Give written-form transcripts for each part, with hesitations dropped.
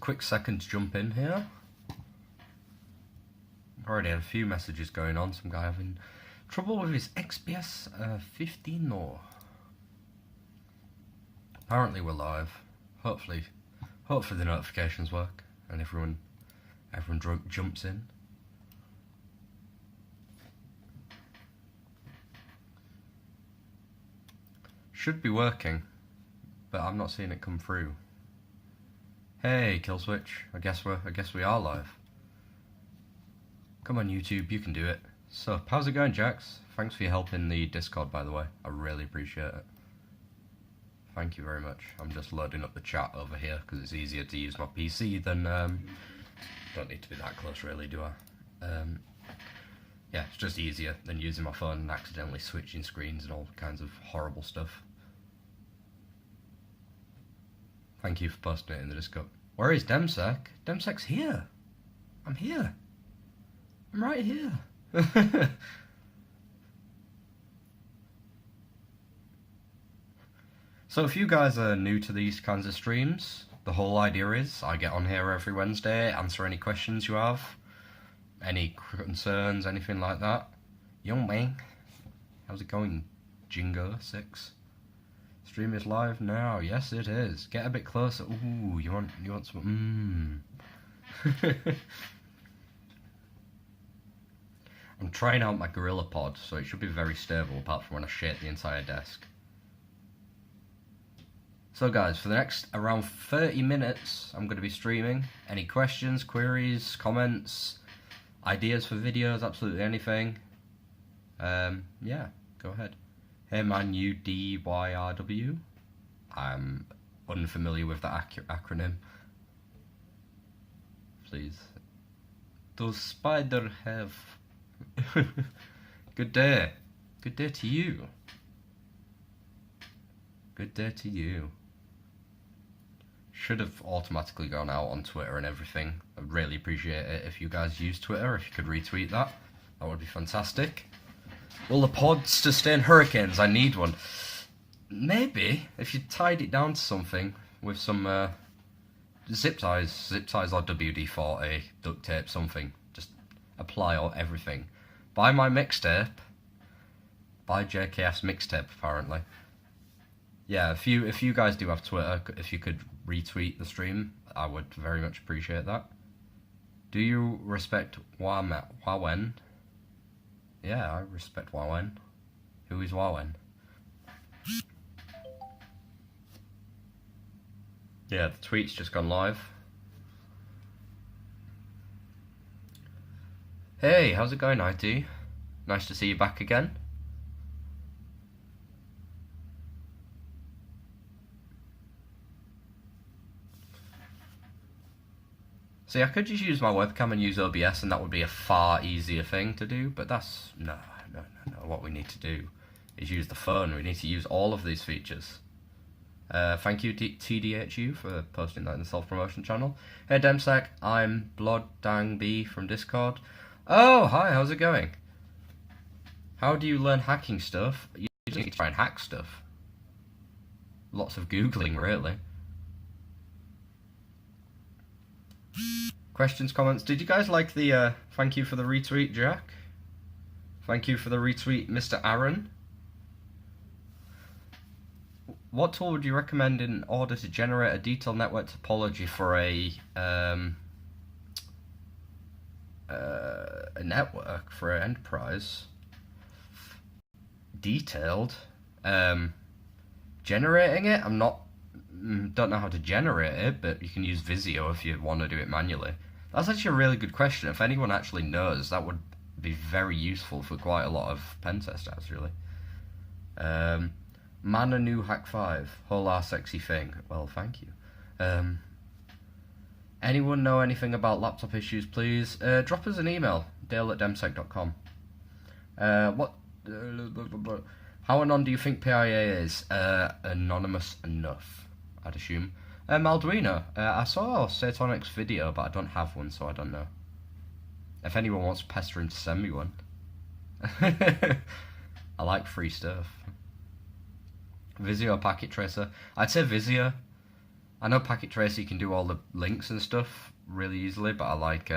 quick second to jump in here. Already had a few messages going on. Some guy having trouble with his XPS 15 or. Apparently we're live. Hopefully the notifications work and everyone jumps in. Should be working, but I'm not seeing it come through. Hey, Killswitch. I guess we are live. Come on, YouTube, you can do it. So, how's it going, Jax? Thanks for your help in the Discord, by the way. I really appreciate it. Thank you very much. I'm just loading up the chat over here because it's easier to use my PC than don't need to be that close, really, do I? Yeah, it's just easier than using my phone and accidentally switching screens and all kinds of horrible stuff. Thank you for posting it in the Discord. Where is Demsec? Demsec's here. I'm here. I'm right here. So if you guys are new to these kinds of streams, the whole idea is I get on here every Wednesday, answer any questions you have, any concerns, anything like that. Young man, how's it going, Jingo6? Stream is live now. Yes, it is. Get a bit closer. Ooh, you want some? I'm trying out my Gorilla Pod, so it should be very stable, apart from when I shake the entire desk. So guys, for the next around 30 minutes, I'm going to be streaming. Any questions, queries, comments, ideas for videos, absolutely anything. Yeah, go ahead. Hey man, UDYRW. I'm unfamiliar with that acronym. Please. Does spider have... Good day. Good day to you. Good day to you. Should have automatically gone out on Twitter and everything. I'd really appreciate it if you guys use Twitter, if you could retweet that. That would be fantastic. Will the pod sustain hurricanes? I need one. Maybe, if you tied it down to something with some zip ties or WD-40, duct tape, something. Just apply everything. Buy my mixtape. Buy JKF's mixtape, apparently. Yeah, if you guys do have Twitter, if you could retweet the stream, I would very much appreciate that. Do you respect Wawen? Yeah, I respect Wawen. Who is Wawen? Yeah, the tweet's just gone live. Hey, how's it going, IT? Nice to see you back again. See, I could just use my webcam and use OBS and that would be a far easier thing to do, but that's... No. What we need to do is use the phone. We need to use all of these features. Thank you, TDHU, for posting that in the self-promotion channel. Hey, Demsec, I'm BloodDangB from Discord. Oh, hi, how's it going? How do you learn hacking stuff? You need to try and hack stuff. Lots of Googling, really. Questions, comments? Did you guys like the, thank you for the retweet, Jack? Thank you for the retweet, Mr. Aaron. What tool would you recommend in order to generate a detailed network topology for a network for an enterprise? Detailed? Generating it? Don't know how to generate it, but you can use Visio if you want to do it manually. That's actually a really good question. If anyone actually knows, that would be very useful for quite a lot of pen testers, really. Mananu Hack 5, whole sexy thing. Well, thank you. Anyone know anything about laptop issues, please? Drop us an email, dale@demsec.com. How anon do you think PIA is? Anonymous enough, I'd assume. Malduino, I saw Satonic's video, but I don't have one, so I don't know. If anyone wants to pester him to send me one. I like free stuff. Visio Packet Tracer. I'd say Visio. I know Packet Tracer can do all the links and stuff really easily, but I like,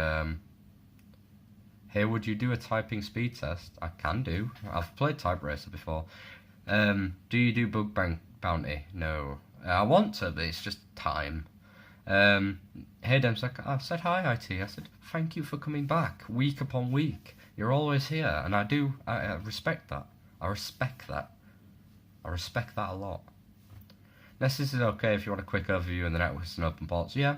hey, would you do a typing speed test? I can do. I've played Type Racer before. Do you do bug bounty? No. I want to, but it's just time. Hey Demsec, I said hi IT. I said thank you for coming back week upon week. You're always here, and I respect that. I respect that a lot. This is okay if you want a quick overview and the networks and open ports. Yeah.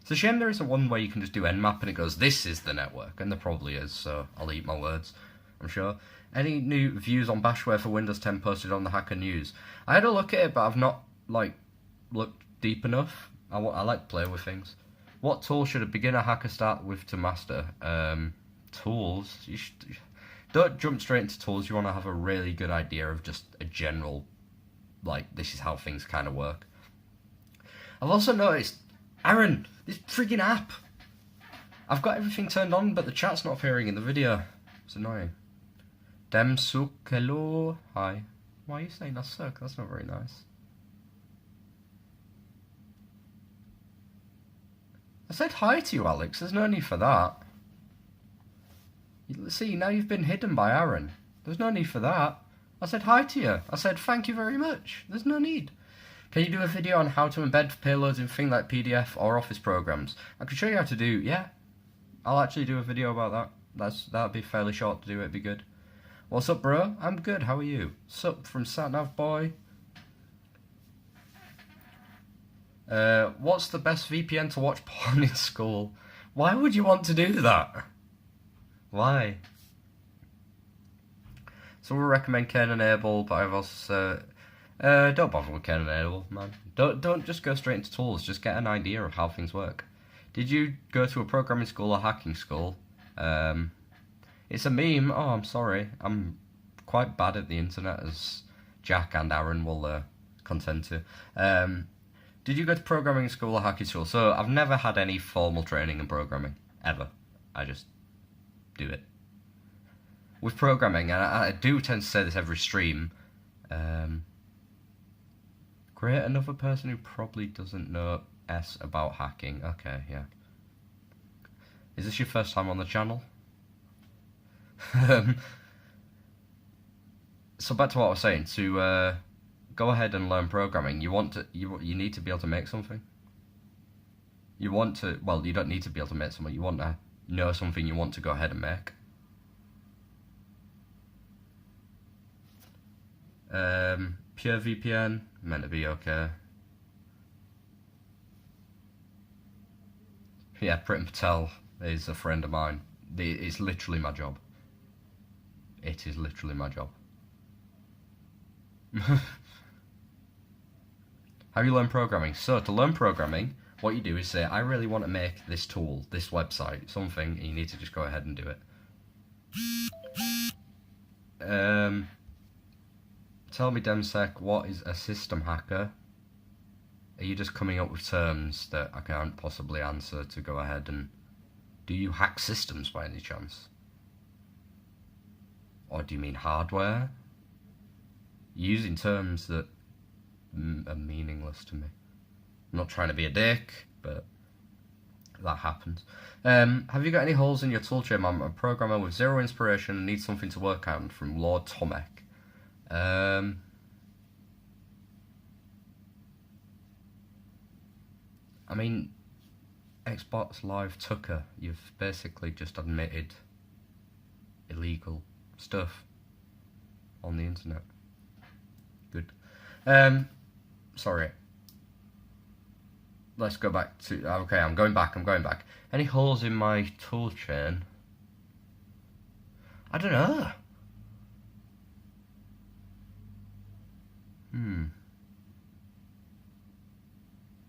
It's a shame there isn't one where you can just do nmap and it goes, this is the network, and there probably is, so I'll eat my words, I'm sure. Any new views on bashware for Windows 10 posted on the Hacker News? I had a look at it, but I've not, looked deep enough. I like to play with things. What tool should a beginner hacker start with to master? Tools? Don't jump straight into tools. You want to have a really good idea of just a general, this is how things kind of work. I've also noticed, Aaron, this friggin' app. I've got everything turned on, but the chat's not appearing in the video. It's annoying. Demsuk, hello, hi. Why are you saying that suck? That's not very nice. I said hi to you, Alex. There's no need for that. See, now you've been hidden by Aaron. There's no need for that. I said hi to you. I said thank you very much. There's no need. Can you do a video on how to embed payloads in things like PDF or Office programs? I can show you how to do, yeah. I'll actually do a video about that. That'll be fairly short to do, it'd be good. What's up, bro? I'm good, how are you? Sup from Satnav Boy. What's the best VPN to watch porn in school? Why would you want to do that? Why? So we recommend Cain and Abel, but I've also don't bother with Cain and Abel, man. Don't just go straight into tools. Just get an idea of how things work. Did you go to a programming school or hacking school? It's a meme. Oh, I'm sorry. I'm quite bad at the internet, as Jack and Aaron will contend to. Did you go to programming school or hacking school? So I've never had any formal training in programming, ever. I just do it. With programming, and I do tend to say this every stream, create another person who probably doesn't know S about hacking. Okay, yeah. Is this your first time on the channel? So back to what I was saying, to go ahead and learn programming, you need to be able to make something. You don't need to be able to make something, you want to know something you want to go ahead and make. Pure VPN, meant to be okay. Yeah, Pritam Patel is a friend of mine. It's literally my job. It is literally my job. How you learn programming? So to learn programming, what you do is say, I really want to make this tool, this website, something, and you need to just go ahead and do it. Tell me, Demsec, what is a system hacker? Are you just coming up with terms that I can't possibly answer to go ahead and... Do you hack systems by any chance? Or do you mean hardware? Using terms that are meaningless to me. I'm not trying to be a dick, but that happens. Have you got any holes in your toolchain? I'm a programmer with zero inspiration and need something to work on, from Lord Tomek. I mean, Xbox Live Tucker, you've basically just admitted illegal stuff on the internet. Good. Sorry. Let's go back to... Okay, I'm going back. Any holes in my tool chain? I don't know.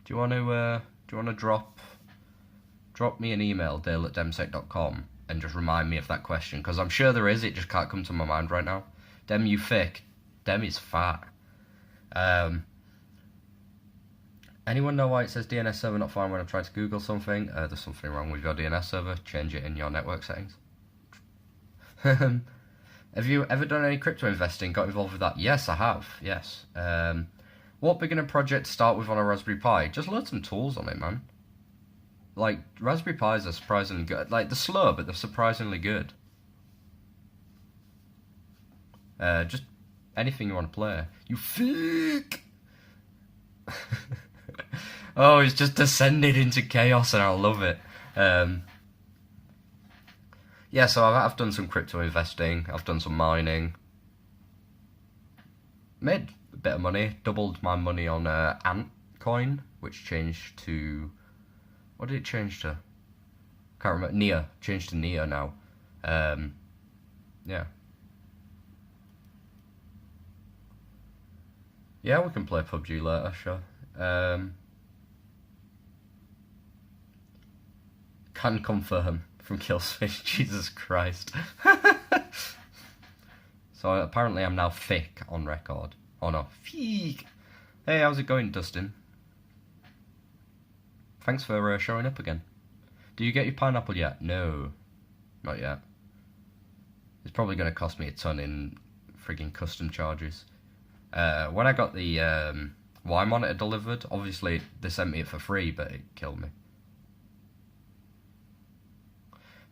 Do you want to drop me an email, dale@demsec.com, and just remind me of that question? Because I'm sure there is, it just can't come to my mind right now. Dem, you fake. Dem is fat. Anyone know why it says DNS server not fine when I try to Google something? There's something wrong with your DNS server. Change it in your network settings. Have you ever done any crypto investing? Got involved with that? Yes, I have. Yes. What beginner project to start with on a Raspberry Pi? Just load some tools on it, man. Like, Raspberry Pis are surprisingly good. Like, they're slow, but they're surprisingly good. Just anything you want to play. You freak! Oh, it's just descended into chaos and I love it. Yeah, so I've done some crypto investing. I've done some mining. Made a bit of money. Doubled my money on Ant coin, which changed to... What did it change to? Can't remember. Nia. Changed to Nia now. Yeah. Yeah, we can play PUBG later, sure. Can confirm from Killswitch. Jesus Christ. So apparently I'm now thick on record. Oh no, thick. Hey, how's it going, Dustin? Thanks for showing up again. Do you get your pineapple yet? No, not yet. It's probably going to cost me a ton in frigging custom charges. When I got the Y monitor delivered, obviously they sent me it for free, but it killed me.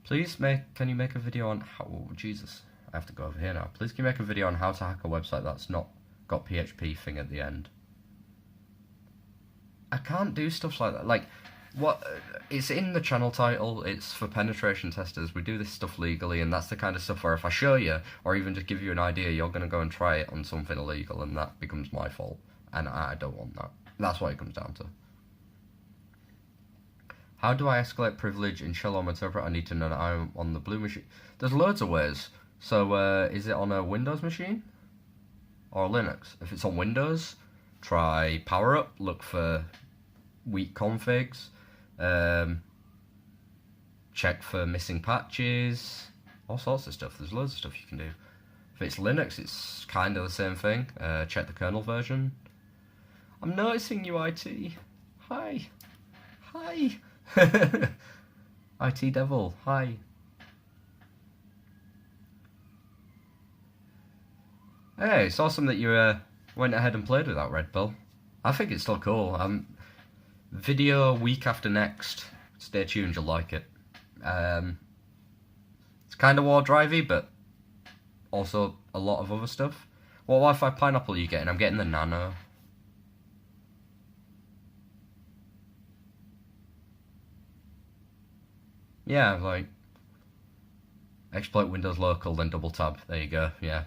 Please can you make a video on how... Oh, Jesus, I have to go over here now. Please can you make a video on how to hack a website that's not got PHP thing at the end? I can't do stuff like that. Like, what? It's in the channel title. It's for penetration testers. We do this stuff legally, and that's the kind of stuff where if I show you, or even just give you an idea, you're going to go and try it on something illegal, and that becomes my fault. And I don't want that. That's what it comes down to. How do I escalate privilege in Shell or Interpret? I need to know that I'm on the blue machine. There's loads of ways. So, is it on a Windows machine? Or Linux? If it's on Windows, try Power Up, look for weak configs, check for missing patches, all sorts of stuff. There's loads of stuff you can do. If it's Linux, it's kind of the same thing. Check the kernel version. I'm noticing you, IT. Hi. Hi. IT Devil, hi. Hey, it's awesome that you went ahead and played with that Red Bull. I think it's still cool. Video week after next. Stay tuned, you'll like it. It's kind of war drivey, but also a lot of other stuff. What Wi-Fi pineapple are you getting? I'm getting the Nano. Yeah, like, exploit Windows Local, then double tab. There you go, yeah.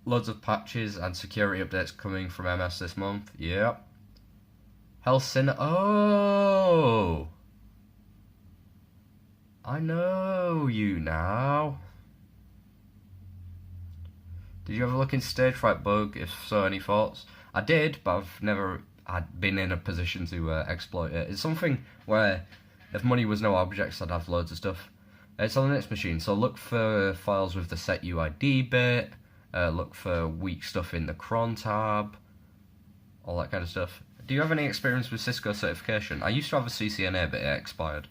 Loads of patches and security updates coming from MS this month. Yep. Hellsin. Oh! I know you now. Did you ever look in Stage Fright Bug? If so, any thoughts? I did, but I've never had been in a position to exploit it. It's something where if money was no objects, I'd have loads of stuff. It's on the Linux machine, so look for files with the set UID bit. Look for weak stuff in the cron tab, all that kind of stuff. Do you have any experience with Cisco certification? I used to have a CCNA, but it expired.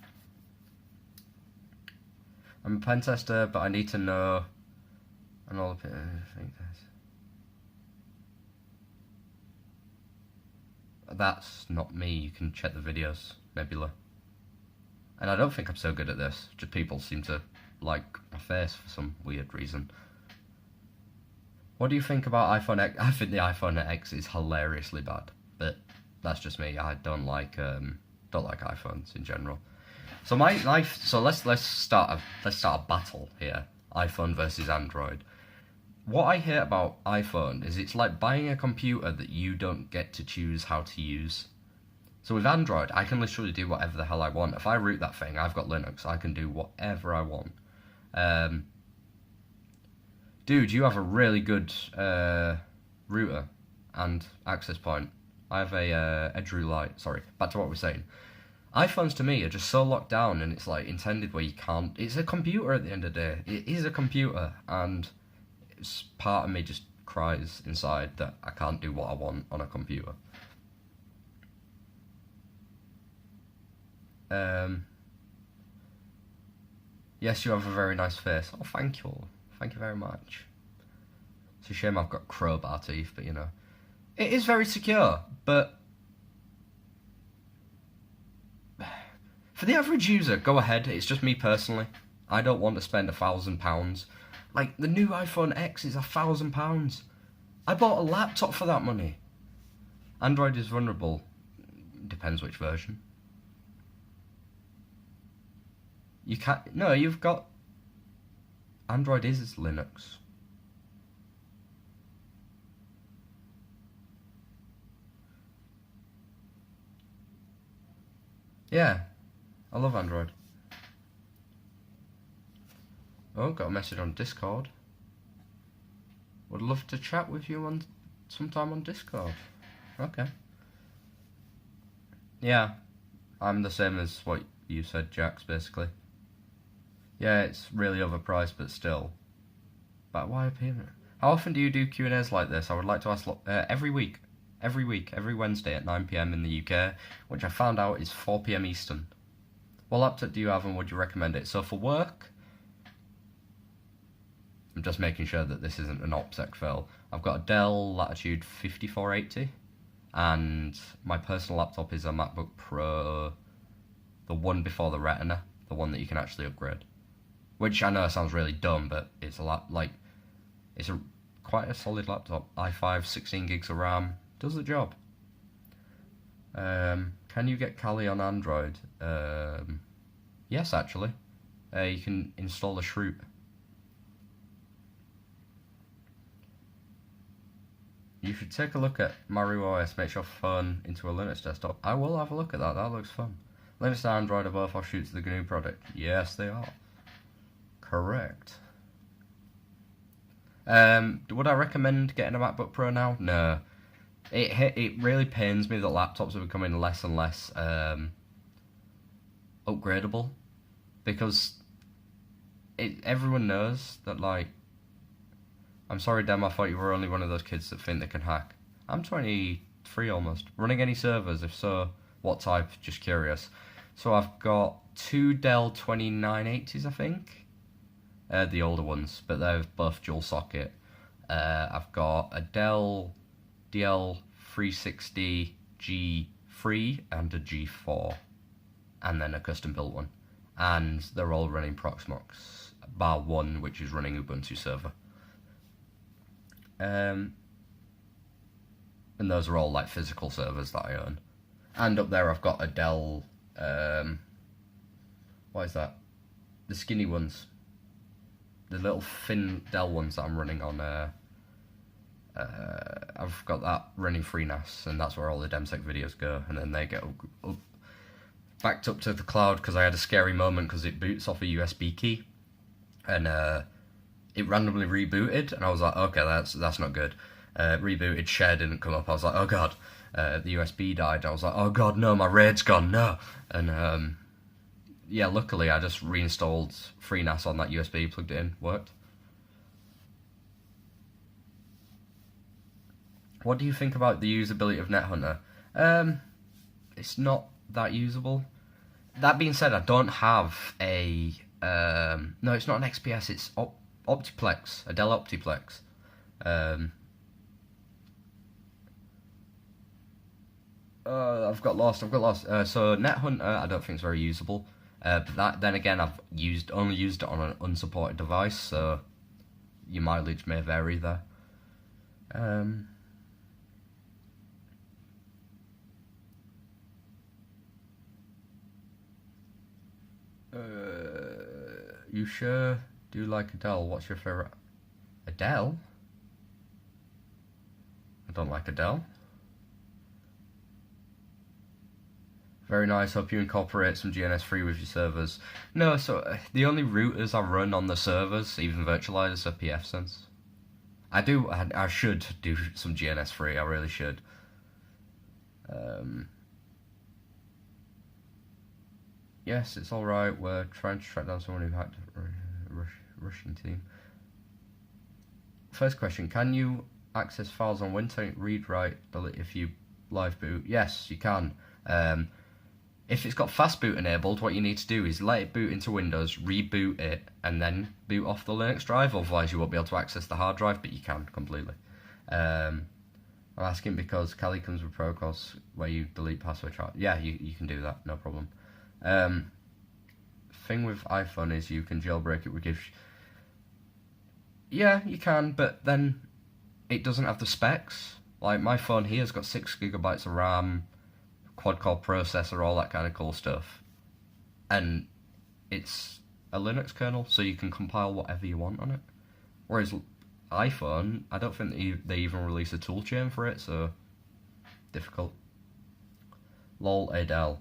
I'm a pen tester, but I need to know and all the That's not me. You can check the videos, Nebula. And I don't think I'm so good at this. Just people seem to like my face for some weird reason. What do you think about iPhone X? I think the iPhone X is hilariously bad, but that's just me. I don't like iPhones in general. So let's start a battle here. iPhone versus Android. What I hate about iPhone is it's like buying a computer that you don't get to choose how to use. So with Android, I can literally do whatever the hell I want. If I root that thing, I've got Linux. I can do whatever I want. Dude, you have a really good router and access point. I have a Edgeroot Lite. Sorry, back to what we're saying. iPhones to me are just so locked down, and it's like intended where you can't. It's a computer at the end of the day. It is a computer, and part of me just cries inside that I can't do what I want on a computer. Yes, you have a very nice face. Oh, thank you. Thank you very much. It's a shame I've got crowbar teeth, but you know. It is very secure, but for the average user, go ahead. It's just me personally. I don't want to spend £1,000. Like, the new iPhone X is £1,000. I bought a laptop for that money. Android is vulnerable. Depends which version. You can't... No, you've got... Android is Linux. Yeah, I love Android. Oh, got a message on Discord. Would love to chat with you on sometime on Discord. Okay. Yeah, I'm the same as what you said, Jax, basically. Yeah, it's really overpriced, but still. But why a payment? How often do you do Q&As like this? I would like to ask every week. Every Wednesday at 9 PM in the UK, which I found out is 4 PM Eastern. What laptop do you have and would you recommend it? So for work, I'm just making sure that this isn't an OPSEC fail. I've got a Dell Latitude 5480, and my personal laptop is a MacBook Pro, the one before the Retina, the one that you can actually upgrade. Which I know sounds really dumb, but it's it's quite a solid laptop. i5, 16 gigs of RAM, does the job. Can you get Kali on Android? Yes, actually. You can install the Shroot. You should take a look at MariOS, make your phone into a Linux desktop. I will have a look at that, that looks fun. Linux and Android are both offshoots of the GNU product. Yes, they are. Correct. Would I recommend getting a MacBook Pro now? No. It really pains me that laptops are becoming less and less upgradable, because everyone knows that, like, I'm sorry, Dem, I thought you were only one of those kids that think they can hack. I'm 23 almost. Running any servers? If so, what type? Just curious. So I've got 2 Dell 2980s, I think. The older ones, but they're both dual socket. I've got a Dell DL360 G3 and a G4, and then a custom built one. And they're all running Proxmox, bar one, which is running Ubuntu server. And those are all like physical servers that I own. And up there I've got a Dell, what is that? The skinny ones. The little thin Dell ones that I'm running on, I've got that running FreeNAS, and that's where all the DemSec videos go, and then they get backed up to the cloud, because I had a scary moment because it boots off a USB key, and it randomly rebooted, and I was like, okay, that's not good. Rebooted, share didn't come up, I was like, oh god. The USB died, I was like, oh god, no, my RAID's gone, no. And yeah, luckily I just reinstalled FreeNAS on that USB, plugged it in, worked. What do you think about the usability of NetHunter? It's not that usable. That being said, I don't have a... no, it's not an XPS, it's Optiplex, a Dell Optiplex. I've got lost. So NetHunter, I don't think it's very usable. But then again, I've only used it on an unsupported device, so your mileage may vary there. You sure do like Adele? What's your favourite? Adele? I don't like Adele. Very nice, hope you incorporate some GNS3 with your servers. No, so the only routers I run on the servers, even virtualized, are pfSense. I should do some GNS3, I really should. Yes, it's alright, we're trying to track down someone who hacked a Russian team. First question, can you access files on Windows, read, write, delete if you live boot? Yes, you can. If it's got fast boot enabled, what you need to do is let it boot into Windows, reboot it, and then boot off the Linux drive. Otherwise, you won't be able to access the hard drive, but you can completely. I'm asking because Kali comes with protocols where you delete password chart. Yeah, you can do that, no problem. Thing with iPhone is you can jailbreak it with GIF. Yeah, you can, but then it doesn't have the specs. Like my phone here has got 6 gigabytes of RAM, quad-core processor, all that kind of cool stuff, and it's a Linux kernel, so you can compile whatever you want on it. Whereas iPhone, I don't think they even release a toolchain for it, so difficult. Lol, a Dell.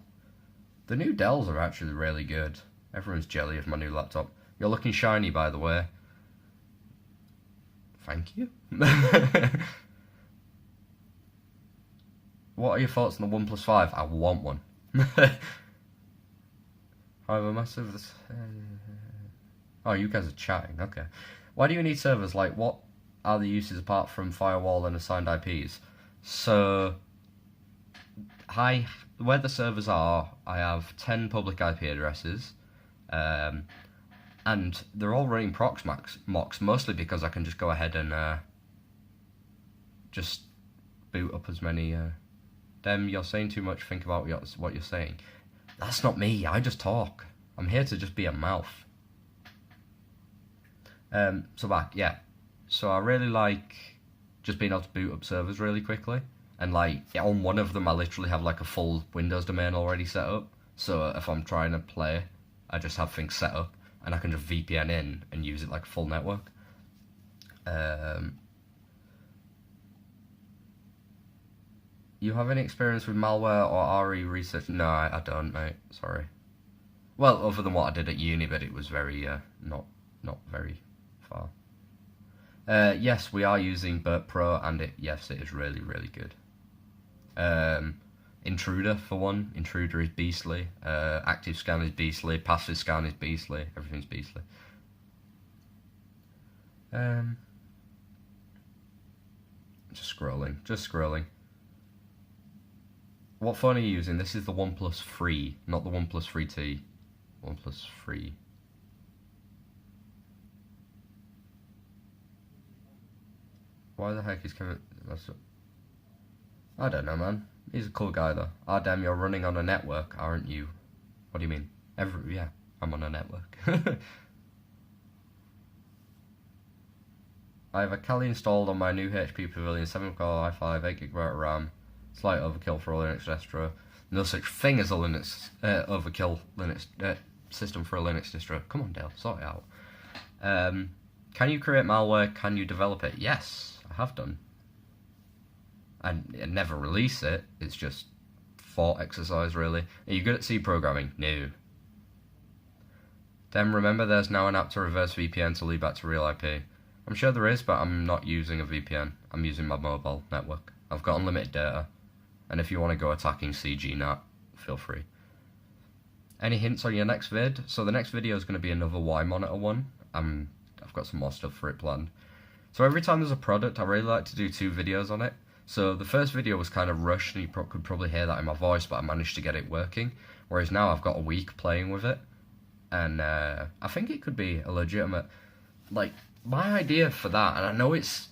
The new Dells are actually really good. Everyone's jelly of my new laptop. You're looking shiny, by the way. Thank you. What are your thoughts on the OnePlus 5? I want one. However, my servers... Oh, you guys are chatting, okay. Why do you need servers? Like, what are the uses apart from firewall and assigned IPs? So, where the servers are, I have 10 public IP addresses, and they're all running prox mocks, mostly because I can just go ahead and just boot up as many... Dem, you're saying too much, think about what you're saying. That's not me, I just talk. I'm here to just be a mouth. So back, yeah. So I really like just being able to boot up servers really quickly. And like, on one of them I literally have like a full Windows domain already set up. So if I'm trying to play, I just have things set up. And I can just VPN in and use it like a full network. You have any experience with malware or RE research? No, I don't, mate. Sorry. Well, other than what I did at uni, but it was very, not very far. Yes, we are using Burt Pro, and yes, it is really, really good. Intruder, for one. Intruder is beastly. Active Scan is beastly. Passive Scan is beastly. Everything's beastly. Just scrolling. What phone are you using? This is the OnePlus 3, not the OnePlus 3T. OnePlus 3. Why the heck is Kevin... I don't know, man. He's a cool guy, though. Ah, damn, you're running on a network, aren't you? What do you mean? Yeah, I'm on a network. I have a Kali installed on my new HP Pavilion 7-core i5, 8GB RAM. Slight overkill for a Linux distro. No such thing as a Linux overkill Linux system for a Linux distro. Come on, Dale, sort it out. Can you create malware? Can you develop it? Yes, I have done. I never release it. It's just thought exercise, really. Are you good at C programming? No. Then remember, there's now an app to reverse VPN to lead back to real IP. I'm sure there is, but I'm not using a VPN. I'm using my mobile network. I've got unlimited data. And if you want to go attacking CGNAT, feel free. Any hints on your next vid? So the next video is going to be another Y monitor one. I've got some more stuff for it planned. So every time there's a product, I really like to do 2 videos on it. So the first video was kind of rushed, and you could probably hear that in my voice, but I managed to get it working. Whereas now I've got a week playing with it. And I think it could be a legitimate... Like, my idea for that, and I know it's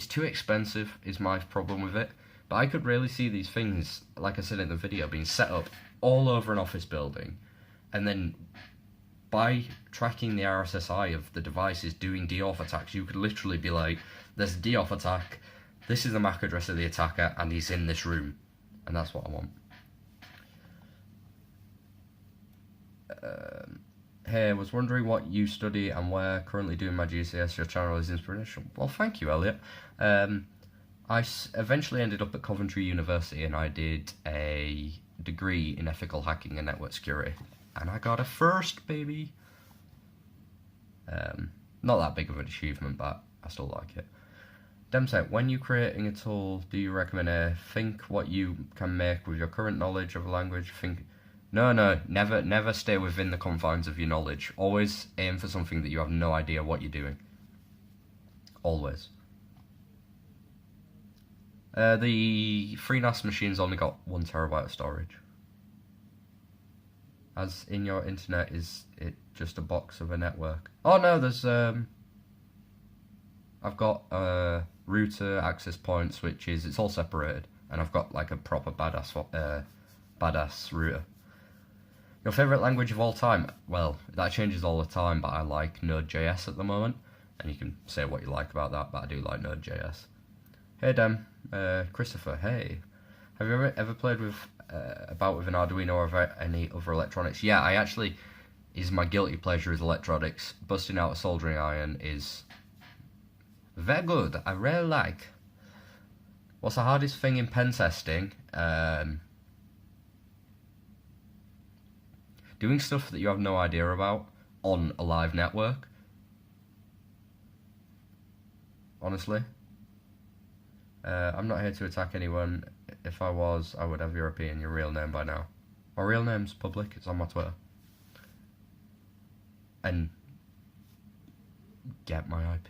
too expensive, is my problem with it. But I could really see these things, like I said in the video, being set up all over an office building. And then by tracking the RSSI of the devices doing DOF attacks, you could literally be like, there's a DOF attack, this is the MAC address of the attacker, and he's in this room. And that's what I want. Hey, I was wondering what you study and where. Currently doing my GCS. Your channel is inspirational. Well, thank you, Elliot. I eventually ended up at Coventry University, and I did a degree in ethical hacking and network security. And I got a first, baby. Not that big of an achievement, but I still like it. Demset, when you're creating a tool, do you recommend think what you can make with your current knowledge of a language? No, never stay within the confines of your knowledge. Always aim for something that you have no idea what you're doing. Always. The FreeNAS machine's only got 1 terabyte of storage. As in your internet, is it just a box of a network? Oh no, there's I've got router, access point, switches. It's all separated, and I've got like a proper badass router. Your favorite language of all time? Well, that changes all the time, but I like Node.js at the moment, and you can say what you like about that, but I do like Node.js. Hey Dem, Christopher. Hey, have you ever played with about with an Arduino or any other electronics? Yeah, I actually. Is my guilty pleasure is electronics. Busting out a soldering iron is very good. I really like. What's the hardest thing in pen testing? Doing stuff that you have no idea about on a live network. Honestly. I'm not here to attack anyone. If I was, I would have your real name by now. My real name's public, it's on my Twitter. And get my IP.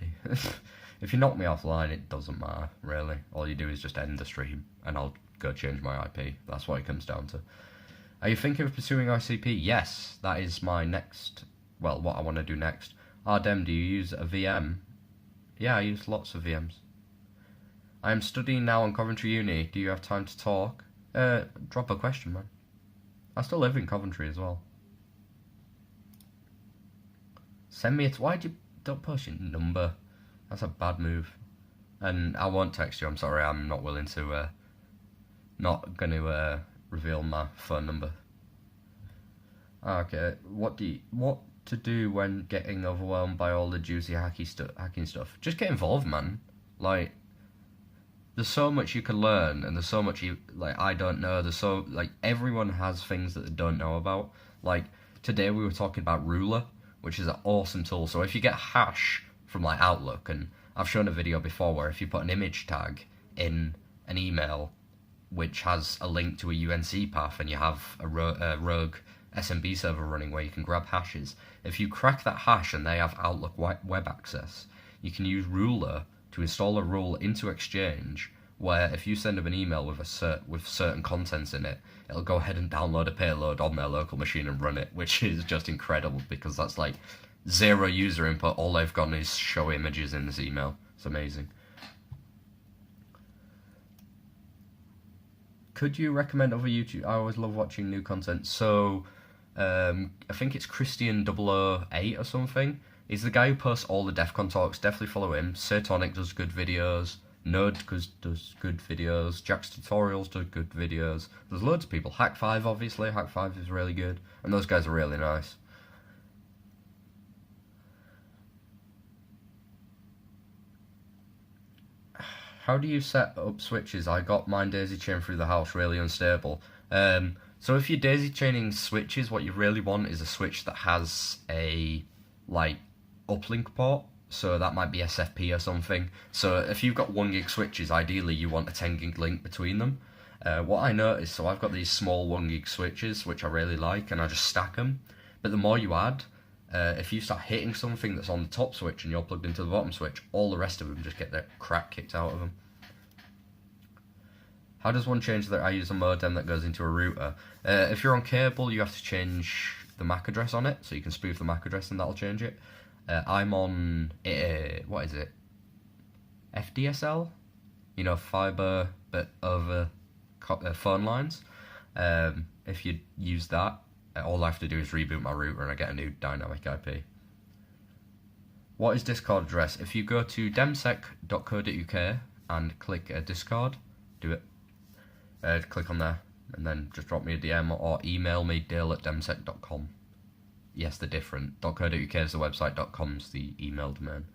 If you knock me offline, it doesn't matter, really. All you do is just end the stream, and I'll go change my IP. That's what it comes down to. Are you thinking of pursuing ICP? Yes, that is my next, well, what I want to do next. Dem, do you use a VM? Yeah, I use lots of VMs. I am studying now on Coventry Uni. Do you have time to talk? Drop a question, man. I still live in Coventry as well. Send me why don't post your number? That's a bad move. And I won't text you, I'm sorry, I'm not willing to, not going to, reveal my phone number. Okay, what to do when getting overwhelmed by all the juicy hacking stuff? Just get involved, man. Like, there's so much you can learn, and there's so much I don't know. There's so, everyone has things that they don't know about. Like, today we were talking about Ruler, which is an awesome tool. So if you get hash from, Outlook, and I've shown a video before where if you put an image tag in an email which has a link to a UNC path, and you have a rogue SMB server running where you can grab hashes, if you crack that hash and they have Outlook web access, you can use Ruler to install a rule into Exchange where if you send them an email with certain contents in it, it'll go ahead and download a payload on their local machine and run it, which is just incredible because that's zero user input. All they've got is show images in this email. It's amazing. Could you recommend other YouTube? I always love watching new content. So, I think it's Christian008 or something. He's the guy who posts all the DEF CON talks. Definitely follow him. Satonic does good videos. Node does good videos. Jack's Tutorials does good videos. There's loads of people. Hack5, obviously. Hack5 is really good. And those guys are really nice. How do you set up switches? I got mine daisy chained through the house, really unstable. So if you're daisy chaining switches, what you really want is a switch that has a, uplink port. So that might be SFP or something. So if you've got 1 gig switches, ideally you want a 10 gig link between them. What I noticed, so I've got these small 1 gig switches, which I really like, and I just stack them. But the more you add, if you start hitting something that's on the top switch and you're plugged into the bottom switch, all the rest of them just get their crap kicked out of them. How does one change that I use a modem that goes into a router? If you're on cable, you have to change the MAC address on it, so you can spoof the MAC address and that'll change it. I'm on, what is it? FDSL? Fiber, but over phone lines. If you use that, all I have to do is reboot my router and I get a new dynamic IP. What is Discord address? If you go to demsec.co.uk and click Discord, do it. Click on there and then just drop me a DM or email me, dale@demsec.com. Yes, they're different. .co.uk is the website, .com's the email domain.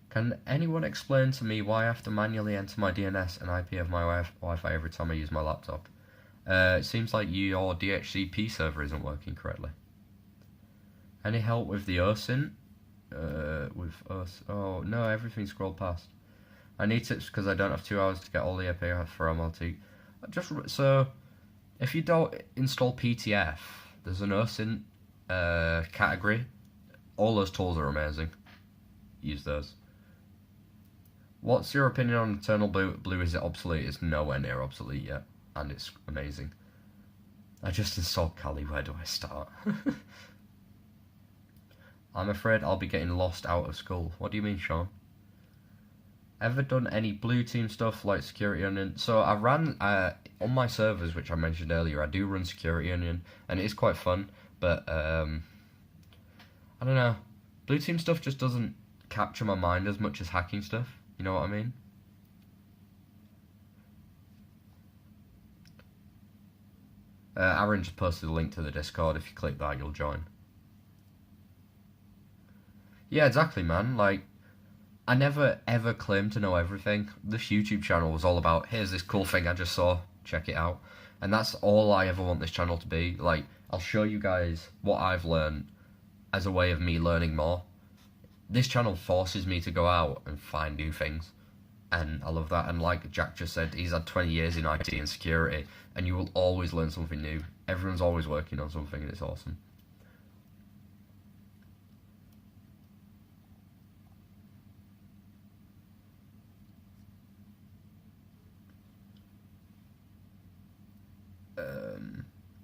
Can anyone explain to me why I have to manually enter my DNS and IP of my Wi-Fi every time I use my laptop? It seems like your DHCP server isn't working correctly. Any help with the OSINT? Oh no, everything scrolled past. I need tips because I don't have 2 hours to get all the API for MLT. So, if you don't install PTF, there's an OSINT category. All those tools are amazing. Use those. What's your opinion on Eternal Blue? Is it obsolete? It's nowhere near obsolete yet, and it's amazing. I just installed Kali, where do I start? I'm afraid I'll be getting lost out of school. What do you mean, Sean? Ever done any blue team stuff like Security Onion? So I ran, on my servers, which I mentioned earlier, I do run Security Onion, and it is quite fun, but, I don't know. Blue team stuff just doesn't capture my mind as much as hacking stuff, you know what I mean? Aaron just posted a link to the Discord. If you click that, you'll join. Yeah, exactly, man. Like, I never ever claimed to know everything. This YouTube channel was all about, here's this cool thing I just saw, check it out. And that's all I ever want this channel to be. Like, I'll show you guys what I've learned as a way of me learning more. This channel forces me to go out and find new things. And I love that. And like Jack just said, he's had 20 years in IT and security, and you will always learn something new. Everyone's always working on something, and it's awesome.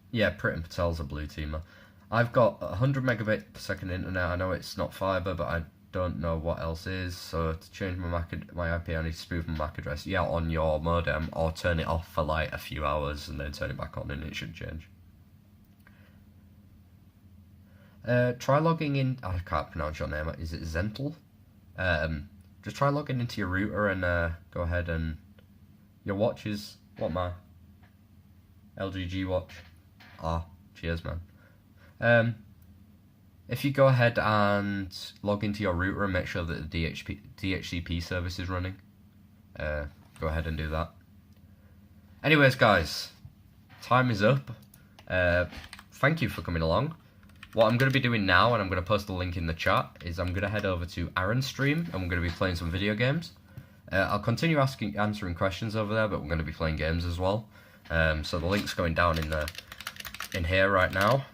Yeah, Pritam Patel's a blue teamer. I've got 100 megabit per second internet. I know it's not fiber, but I don't know what else is. So to change my IP, I need to spoof my MAC address. Yeah, on your modem, or turn it off for like a few hours and then turn it back on, and it should change. Try logging in. I can't pronounce your name. Is it Zentel? Just try logging into your router and go ahead and your watch is what, my LGG watch. Ah, cheers, man. If you go ahead and log into your router and make sure that the DHCP service is running, go ahead and do that. Anyways, guys, time is up. Thank you for coming along. What I'm going to be doing now, and I'm going to post the link in the chat, is I'm going to head over to Aaron's stream, and we're going to be playing some video games. I'll continue answering questions over there, but we're going to be playing games as well. So the link's going down in here right now.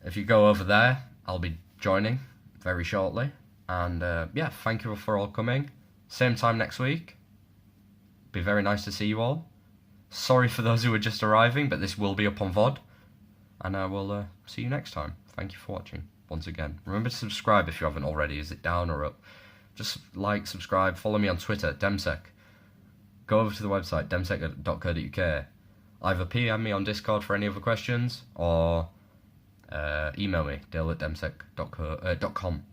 If you go over there, I'll be joining very shortly. And yeah, thank you for all coming. Same time next week. Be very nice to see you all. Sorry for those who are just arriving, but this will be up on VOD. And I will see you next time. Thank you for watching once again. Remember to subscribe if you haven't already. Is it down or up? Just like, subscribe, follow me on Twitter, Demsec. Go over to the website, demsec.co.uk. Either PM me on Discord for any other questions, or email me, dale@demsec.com.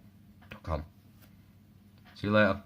See you later.